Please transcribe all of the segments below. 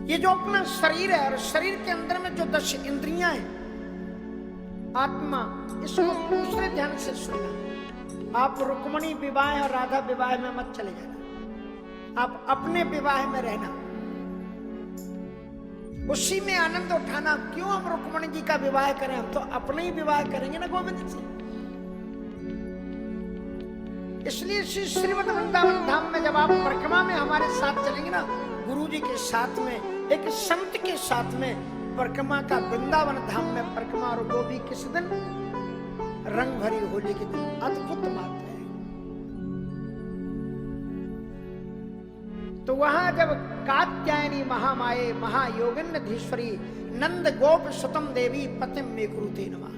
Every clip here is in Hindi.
ये जो अपना शरीर है और शरीर के अंदर में जो 10 इंद्रियां हैं, आत्मा, इसको दूसरे ध्यान से सुनना। आप रुक्मणी विवाह और राधा विवाह में मत चले जाना, आप अपने विवाह में रहना, उसी में आनंद उठाना। क्यों हम रुक्मणी जी का विवाह करें, हम तो अपने ही विवाह करेंगे ना गोविंद से। इसलिए श्री श्रीमद वृंदावन धाम में जब आप परिक्रमा में हमारे साथ चलेंगे ना, गुरु जी के साथ में, एक संत के साथ में परिक्रमा का, वृंदावन धाम में परिक्रमा, और वो भी किस दिन, रंग भरी होली के दिन। अद्भुत बात है। तो वहां जब कात्यायनी महामाये महायोगिन्नधीश्वरी नंद गोप सुतम देवी पतिम मे कुरुते नमः।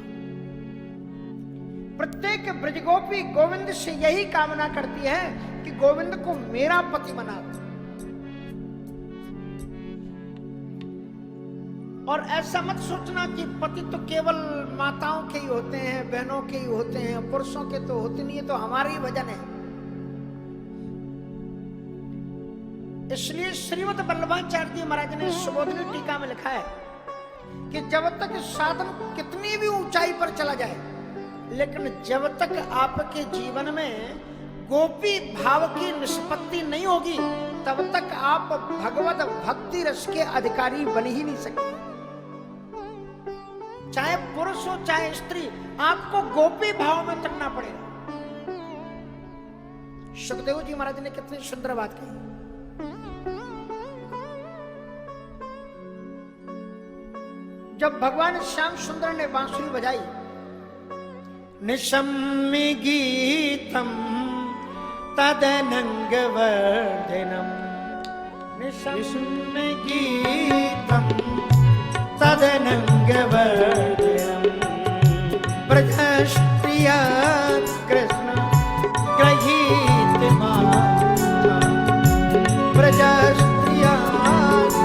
प्रत्येक ब्रजगोपी गोविंद से यही कामना करती है कि गोविंद को मेरा पति बना दो। और ऐसा मत सोचना कि पति तो केवल माताओं के ही होते हैं, बहनों के ही होते हैं, पुरुषों के तो होते नहीं है, तो हमारा ही भजन है। इसलिए श्रीमद वल्लभाचार्य जी महाराज ने सुबोधनी टीका में लिखा है कि जब तक साधन कितनी भी ऊंचाई पर चला जाए, लेकिन जब तक आपके जीवन में गोपी भाव की निष्पत्ति नहीं होगी, तब तक आप भगवत भक्ति रस के अधिकारी बन ही नहीं सकते। चाहे पुरुष हो चाहे स्त्री, आपको गोपी भाव में चढ़ना पड़ेगा। सुखदेव जी महाराज ने कितनी सुंदर बात कही। जब भगवान श्याम सुंदर ने बांसुरी बजाई, निशम्य गीतम तदनंग वर्धनम, निशम्य गीतम तदनंग वर्धनम, ब्रजप्रिया कृष्ण ग्रहीत माता, ब्रजप्रिया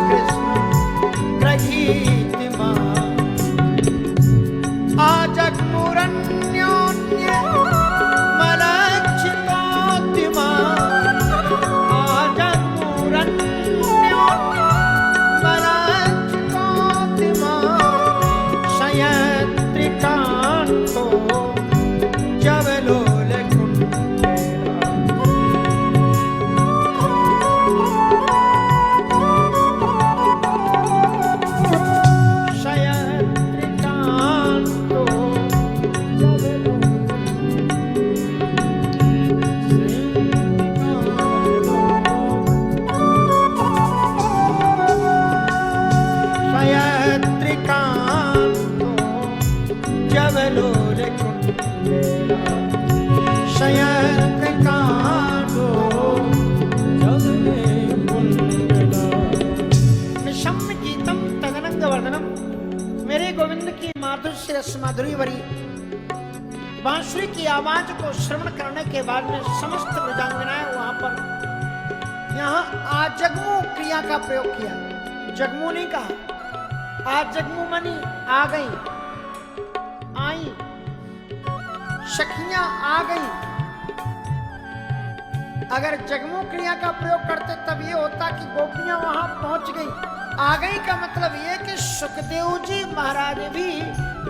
कृष्ण ग्रहीत आजगमुरन्योन्य मलक्षितोत्तिमा, आजगमुरन्योन्य मलक्षितोत्तिमा, शयत्रिकान्तो जवलोल माधुरी भरी बांसुरी की आवाज को श्रवण करने के बाद में समस्त वृंदांगनाएं वहां पर, यहाँ आजगमु क्रिया का प्रयोग किया, जगमु नहीं कहा। आजगमु मानी आ गई, आई, सखियां आ गई। अगर जगमु क्रिया का प्रयोग करते तब ये होता कि गोपियां वहां पहुंच गई। आ गई का मतलब ये कि सुखदेव जी महाराज भी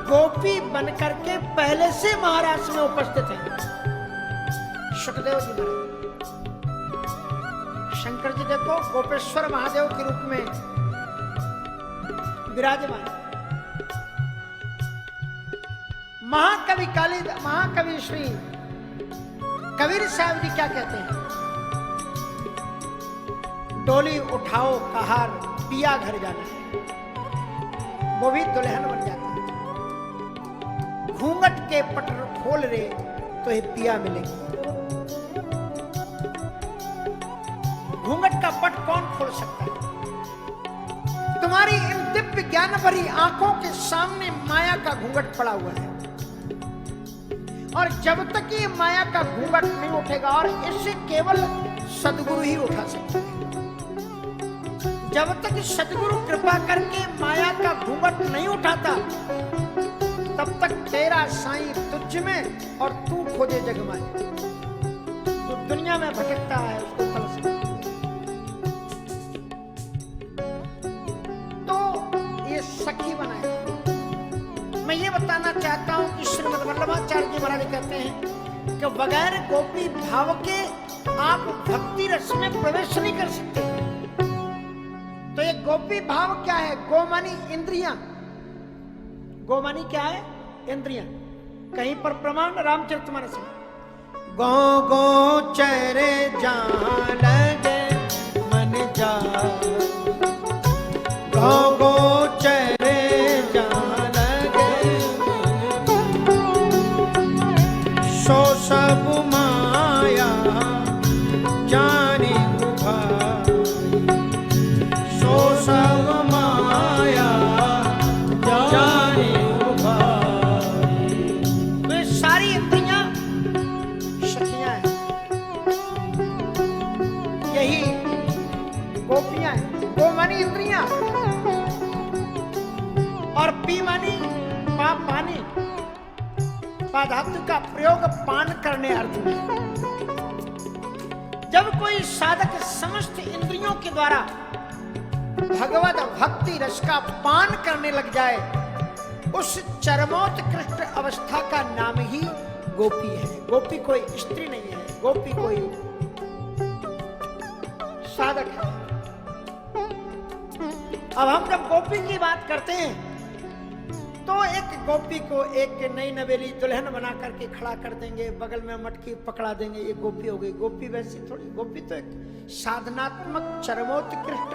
गोपी बनकर के पहले से महाराज में उपस्थित हैं। सुखदेव जी महाराज, शंकर जी देखो गोपेश्वर महादेव के रूप में विराजमान। महाकवि श्री कबीर साहब जी क्या कहते हैं, डोली उठाओ कहार पिया घर जाना है, वो भी दुल्हन बन जाता है। घूंघट के पटर खोल रे तो ये पिया मिलेगी। घूंघट का पट कौन खोल सकता है? तुम्हारी इन दिव्य ज्ञान भरी आंखों के सामने माया का घूंघट पड़ा हुआ है, और जब तक ये माया का घूंघट नहीं उठेगा, और इसे केवल सद्गुरु ही उठा सकते हैं। जब तक सद्गुरु कृपा करके माया का घूंघट नहीं उठाता, तब तक तेरा साईं तुझ में और तू खोजे जग माए। तो दुनिया में भटकता है उसको फल से। सखी बनाए। मैं ये बताना चाहता हूं कि श्रीमद् वल्लभाचार्य जी महाराज कहते हैं कि बगैर गोपी भाव के आप भक्ति रस में प्रवेश नहीं कर सकते। तो ये गोपी भाव क्या है? गो मानी इंद्रियां। गो मानी क्या है? इंद्रियां। कहीं पर प्रमाण रामचरितमानस में, गो गो चरे जान लगे मन जा, गो गो चरे जान लगे सो सब माया जाने भाई, सो सब माया जाने भाई। तो ये सारी इंद्रियां सखियां हैं, यही गोपियां हैं। गो मानी इंद्रियां और पी मानी पानी, धातु का प्रयोग पान करने अर्थ में। जब कोई साधक समस्त इंद्रियों के द्वारा भगवत भक्ति रस का पान करने लग जाए, उस चरमोत्कृष्ट अवस्था का नाम ही गोपी है। गोपी कोई स्त्री नहीं है, गोपी कोई साधक है। अब हम जब गोपी की बात करते हैं तो एक गोपी को एक नई नवेली दुल्हन बना करके खड़ा कर देंगे, बगल में मटकी पकड़ा देंगे, ये गोपी हो गई। गोपी वैसी थोड़ी, गोपी तो एक साधनात्मक चरमोत्कृष्ट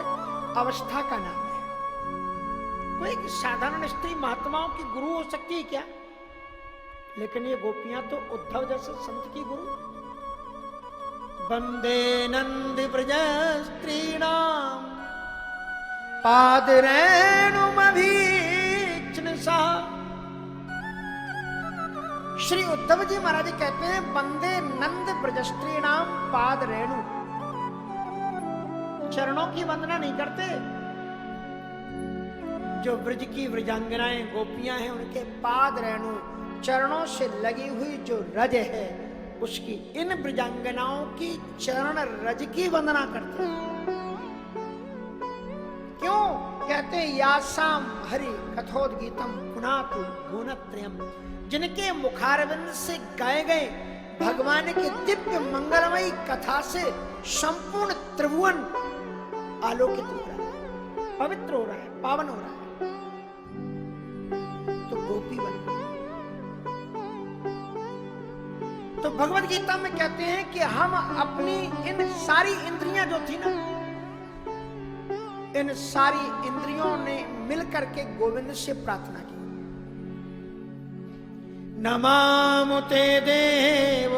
अवस्था का नाम है। कोई एक साधारण स्त्री महात्माओं की गुरु हो सकती है क्या? लेकिन ये गोपियां तो उद्धव जैसे संत की गुरु। वंदे नंद ब्रज स्त्रीणाम पाद रेणुमभीक्षण सा। श्री उद्धव जी महाराज कहते हैं वंदे नंद ब्रज स्त्रीणाम पाद रेणु। चरणों की वंदना नहीं करते। जो ब्रज की ब्रजांगनाएं गोपियां हैं उनके पाद रेणु, चरणों से लगी हुई जो रज है उसकी, इन ब्रजांगनाओं की चरण रज की वंदना करते हैं। क्यों कहते हैं यासाम हरि कथोद्गीतम पुनातु गुणत्रयम्। जिनके मुखारविंद से गाए गए भगवान की दिव्य मंगलमयी कथा से संपूर्ण त्रिभुवन आलोकित हो रहा है, पवित्र हो रहा है, पावन हो रहा है। तो गोपी बन। तो भगवत गीता में कहते हैं कि हम अपनी इन सारी इंद्रियां जो थी ना, इन सारी इंद्रियों ने मिलकर के गोविंद से प्रार्थना की, नमामि ते देव